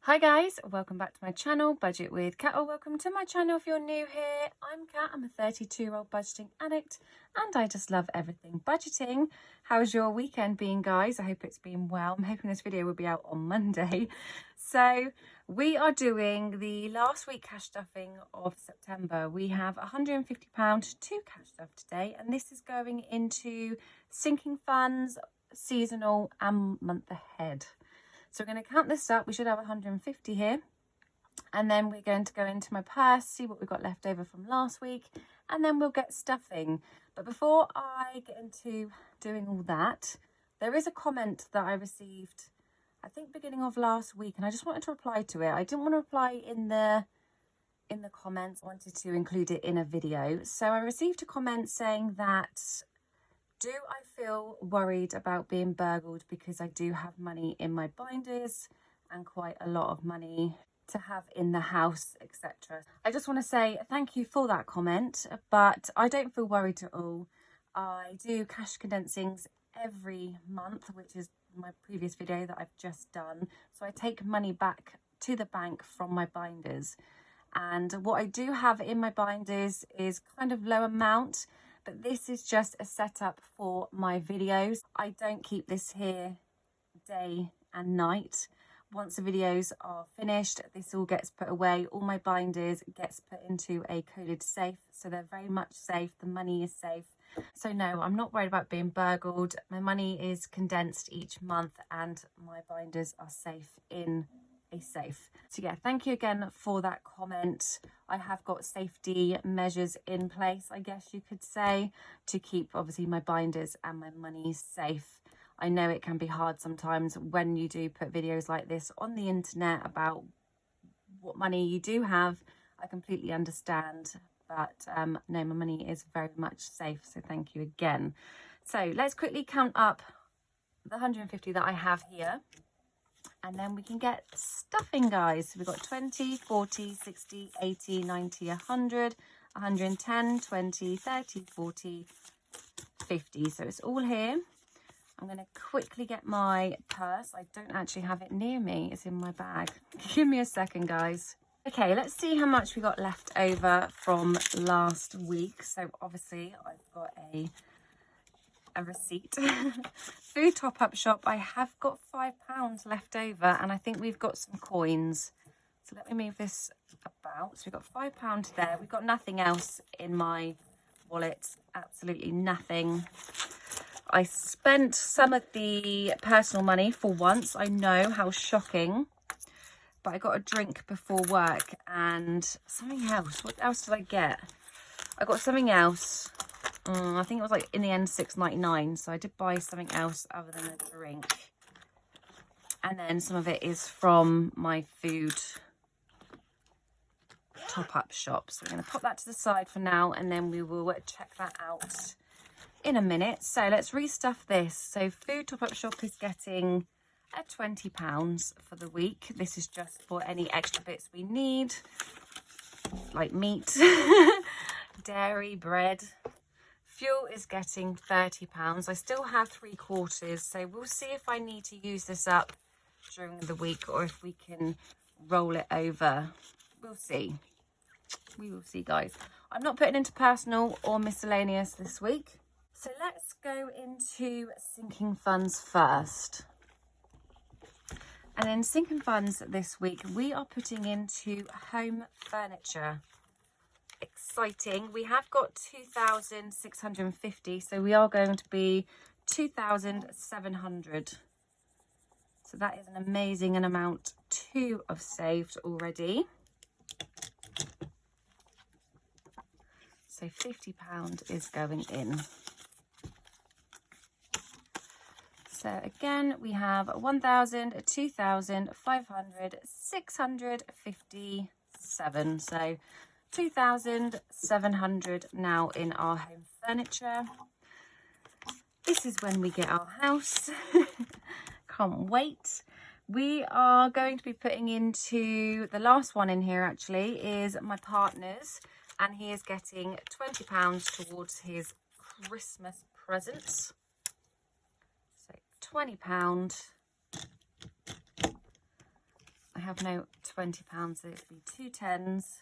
Hi guys, welcome back to my channel, Budget with Kat, or welcome to my channel if you're new here. I'm Kat, I'm a 32-year-old budgeting addict and I just love everything budgeting. How's your weekend been, guys? I hope it's been well. I'm hoping this video will be out on Monday. So we are doing the last week cash stuffing of September. We have £150 to cash stuff today, and this is going into sinking funds, seasonal and month ahead. So we're going to count this up. We should have 150 here. And then we're going to go into my purse, see what we've got left over from last week, and then we'll get stuffing. But before I get into doing all that, there is a comment that I received, I think beginning of last week, and I just wanted to reply to it. I didn't want to reply in the comments. I wanted to include it in a video. So I received a comment saying that, do I feel worried about being burgled because I do have money in my binders and quite a lot of money to have in the house, etc. I just want to say thank you for that comment, but I don't feel worried at all. I do cash condensings every month, which is my previous video that I've just done. So I take money back to the bank from my binders. And what I do have in my binders is kind of low amount, but this is just a setup for my videos. I don't keep this here day and night. Once the videos are finished, this all gets put away. All my binders gets put into a coded safe, so they're very much safe. The money is safe. So no, I'm not worried about being burgled. My money is condensed each month and my binders are safe in a safe. So yeah, thank you again for that comment. I have got safety measures in place, I guess you could say, to keep obviously my binders and my money safe. I know it can be hard sometimes when you do put videos like this on the internet about what money you do have. I completely understand, but no, my money is very much safe, so thank you again. So let's quickly count up the 150 that I have here, and then we can get stuffing, guys. So we've got 20, 40, 60, 80, 90, 100, 110, 20, 30, 40, 50. So it's all here. I'm going to quickly get my purse. I don't actually have it near me. It's in my bag. Give me a second, guys. Okay, let's see how much we got left over from last week. So obviously I've got a receipt. Food top-up shop, I have got £5 left over, and I think we've got some coins. So let me move this about. So we've got £5 there. We've got nothing else in my wallet, absolutely nothing. I spent some of the personal money for once. I know, how shocking. But I got a drink before work and something else. What else did I get? I got something else. I think it was like in the end £6.99. So I did buy something else other than a drink. And then some of it is from my food top-up shop. So we're going to pop that to the side for now, and then we will check that out in a minute. So let's restuff this. So food top-up shop is getting at £20 for the week. This is just for any extra bits we need, like meat, dairy, bread. Fuel is getting £30. I still have 3/4, so we'll see if I need to use this up during the week or if we can roll it over. We'll see. We will see, guys. I'm not putting into personal or miscellaneous this week. So let's go into sinking funds first. And in sinking funds this week, we are putting into home furniture. Exciting. We have got 2,650, so we are going to be 2,700. So that is an amazing amount to have saved already. So £50 is going in. So again, we have 1,000, 2,500, 657. So 2,700 now in our home furniture. This is when we get our house. Can't wait. We are going to be putting into, the last one in here actually is my partner's, and he is getting £20 towards his Christmas presents. So £20. I have no £20, so it'd be 2 10s.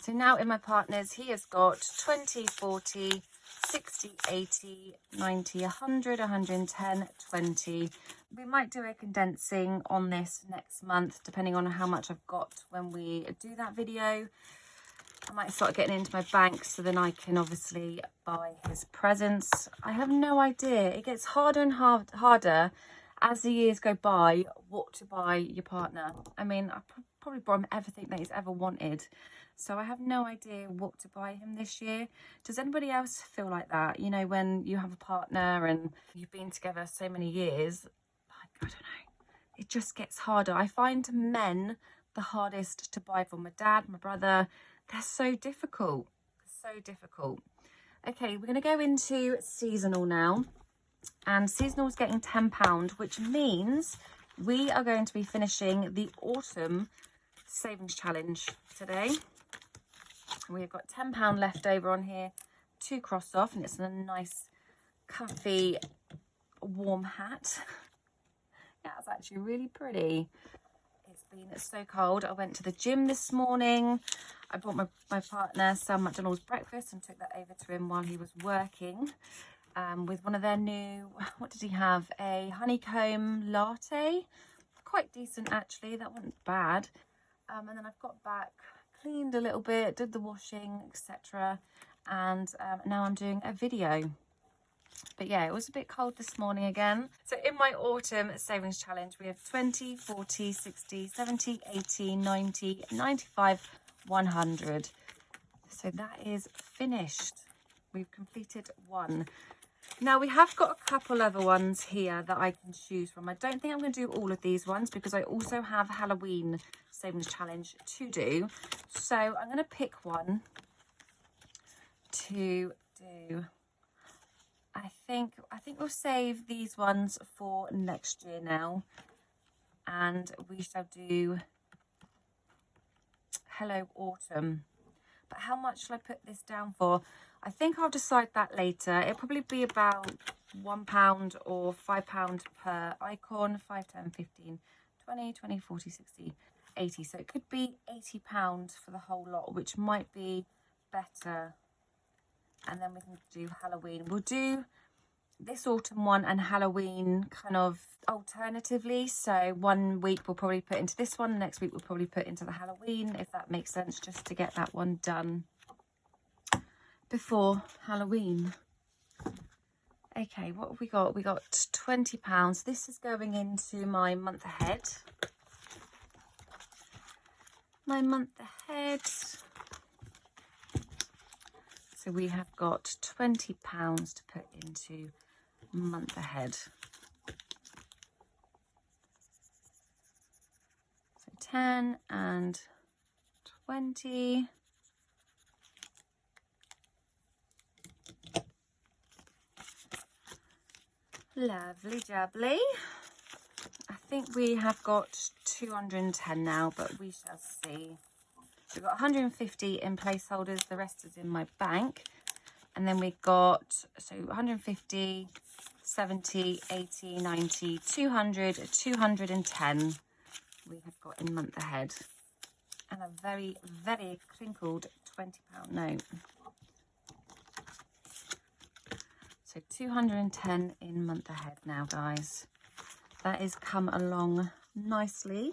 So now in my partners, he has got 20, 40, 60, 80, 90, 100, 110, 20. We might do a condensing on this next month, depending on how much I've got when we do that video. I might start getting into my bank so then I can obviously buy his presents. I have no idea. It gets harder and harder as the years go by what to buy your partner. I mean, I probably bought him everything that he's ever wanted. So I have no idea what to buy him this year. Does anybody else feel like that? You know, when you have a partner and you've been together so many years, like, I don't know, it just gets harder. I find men the hardest to buy for. My dad, my brother, they're so difficult. So difficult. Okay, we're going to go into seasonal now. And seasonal is getting £10, which means we are going to be finishing the autumn savings challenge today. We've got £10 left over on here to cross off, and it's a nice, comfy, warm hat. Yeah, it's actually really pretty. It's been so cold. I went to the gym this morning. I bought my partner some McDonald's breakfast and took that over to him while he was working. With one of their new, what did he have? A honeycomb latte. Quite decent actually, that wasn't bad. And then I've got back, cleaned a little bit, did the washing, etc. And now I'm doing a video. But yeah, it was a bit cold this morning again. So in my autumn savings challenge, we have 20, 40, 60, 70, 80, 90, 95, 100. So that is finished. We've completed one. Now we have got a couple other ones here that I can choose from. I don't think I'm going to do all of these ones because I also have Halloween savings challenge to do. So I'm going to pick one to do. I think we'll save these ones for next year now, and we shall do Hello Autumn. But how much shall I put this down for? I think I'll decide that later. It'll probably be about £1 or £5 per icon. 5, 10, 15, 20, 20, 40, 60, 80. So it could be £80 for the whole lot, which might be better. And then we can do Halloween. We'll do this autumn one and Halloween kind of alternatively. So one week we'll probably put into this one, next week we'll probably put into the Halloween, if that makes sense, just to get that one done before Halloween. Okay, what have we got? We got £20. This is going into my month ahead. My month ahead. So we have got £20 to put into month ahead. So 10 and 20. Lovely jubbly. I think we have got 210 now, but we shall see. We've got 150 in placeholders, the rest is in my bank. And then we got, so 150, 70, 80, 90, 200, 210 we have got in month ahead. And a very, very crinkled £20 note. So 210 in month ahead now, guys. That has come along nicely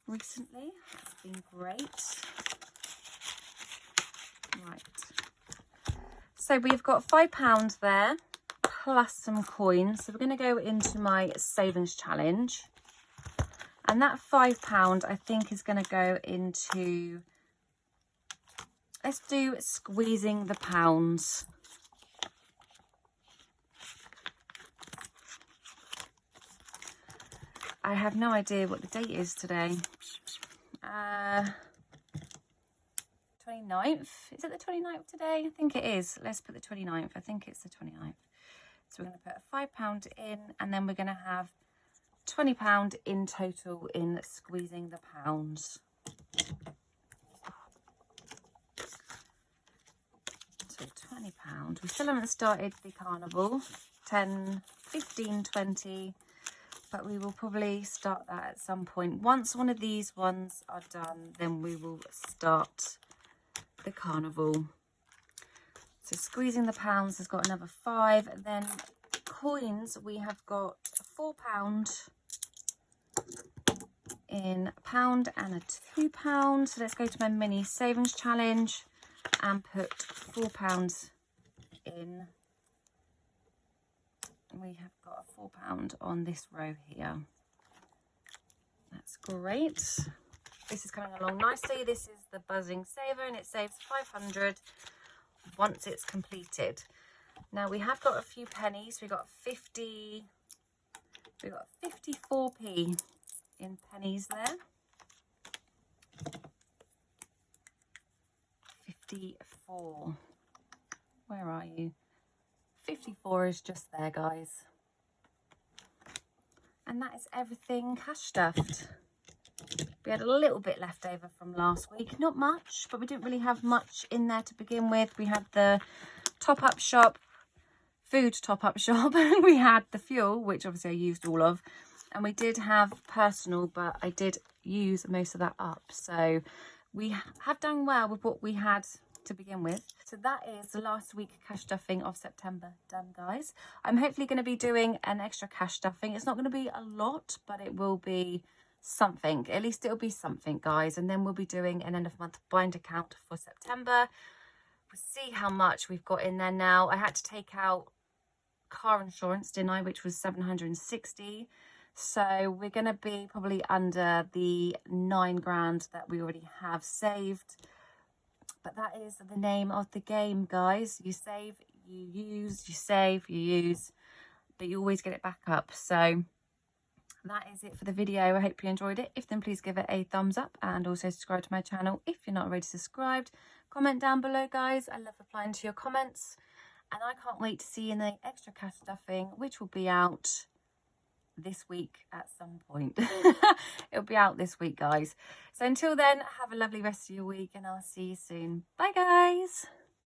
recently. It's been great. Right. So we've got £5 there, plus some coins. So we're going to go into my savings challenge. And that £5, I think, is going to go into, let's do squeezing the pounds. I have no idea what the date is today. 29th. Is it the 29th today? I think it is. Let's put the 29th. I think it's the 29th. So we're going to put a £5 in, and then we're going to have £20 in total in squeezing the pounds. So £20. We still haven't started the carnival. 10, 15, 20. but we will probably start that at some point. Once one of these ones are done, then we will start the carnival. So squeezing the pounds has got another 5. Then coins, we have got a £4 in a £1 and a £2. So let's go to my mini savings challenge and put £4 in. We have got a £4 on this row here. That's great. This is coming along nicely. This is the buzzing saver, and it saves 500 once it's completed. Now we have got a few pennies. We got 54p in pennies there. 54. Where are you? 54 is just there, guys. And that is everything cash stuffed. We had a little bit left over from last week. Not much, but we didn't really have much in there to begin with. We had the top-up shop, food top-up shop. We had the fuel, which obviously I used all of. And we did have personal, but I did use most of that up. So we have done well with what we had to begin with. So that is the last week cash stuffing of September done, guys. I'm hopefully going to be doing an extra cash stuffing. It's not going to be a lot, but it will be something. At least it'll be something, guys. And then we'll be doing an end of month bind account for September. We'll see how much we've got in there now. I had to take out car insurance, didn't I, which was 760. So we're going to be probably under the 9 grand that we already have saved. But that is the name of the game, guys. You save, you use, you save, you use, but you always get it back up. So that is it for the video. I hope you enjoyed it. If then, please give it a thumbs up and also subscribe to my channel if you're not already subscribed. Comment down below, guys. I love replying to your comments. And I can't wait to see you in the extra cash stuffing, which will be out this week at some point. It'll be out this week, guys. So until then, have a lovely rest of your week and I'll see you soon. Bye, guys.